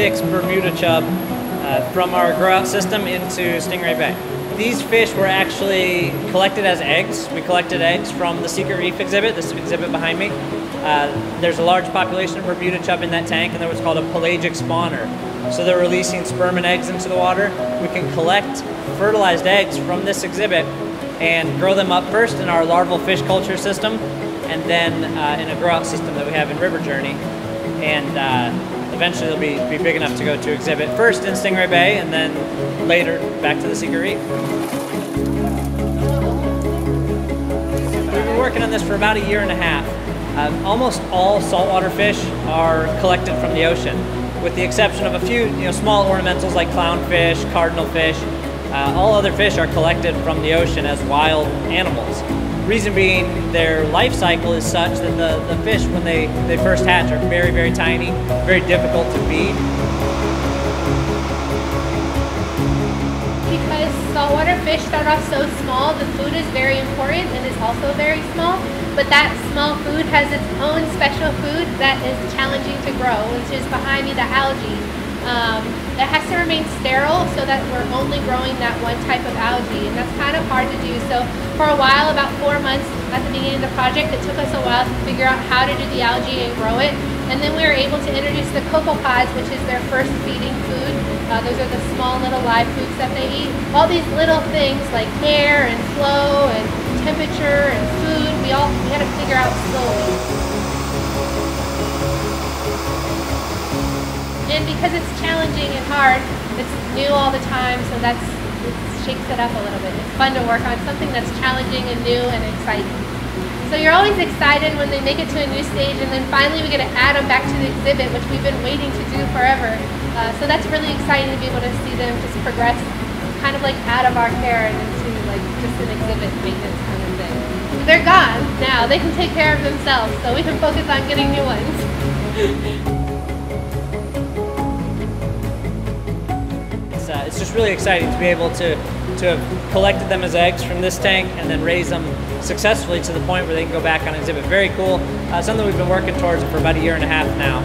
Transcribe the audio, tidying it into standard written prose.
6 Bermuda Chub from our grow out system into Stingray Bay. These fish were actually collected as eggs. We collected eggs from the Secret Reef exhibit, this exhibit behind me. There's a large population of Bermuda Chub in that tank, and they're what's called a pelagic spawner. So they're releasing sperm and eggs into the water. We can collect fertilized eggs from this exhibit and grow them up first in our larval fish culture system, and then in a grow out system that we have in River Journey. And eventually they'll be big enough to go to exhibit first in Stingray Bay, and then later back to the Secret Reef. We've been working on this for about a year and a half. Almost all saltwater fish are collected from the ocean, with the exception of a few small ornamentals like clownfish, cardinal fish. All other fish are collected from the ocean as wild animals. Reason being, their life cycle is such that the fish, when they first hatch, are very, very tiny, very difficult to feed. Because saltwater fish start off so small, the food is very important and is also very small, but that small food has its own special food that is challenging to grow, which is behind me, the algae. It has to remain sterile so that we're only growing that one type of algae, and that's kind of hard to do. So for a while, about 4 months at the beginning of the project, it took us a while to figure out how to do the algae and grow it. And then we were able to introduce the copepods, which is their first feeding food. Those are the small little live foods that they eat. All these little things like air and flow and temperature and food, we had to figure out slowly. And because it's challenging and hard, it's new all the time, so it shakes it up a little bit. It's fun to work on something that's challenging and new and exciting. So you're always excited when they make it to a new stage, and then finally we get to add them back to the exhibit, which we've been waiting to do forever. So that's really exciting to be able to see them just progress kind of like out of our care and into like just an exhibit maintenance kind of thing. They're gone now. They can take care of themselves, so we can focus on getting new ones. It's just really exciting to be able to have collected them as eggs from this tank and then raise them successfully to the point where they can go back on exhibit. Very cool. Something we've been working towards for about a year and a half now.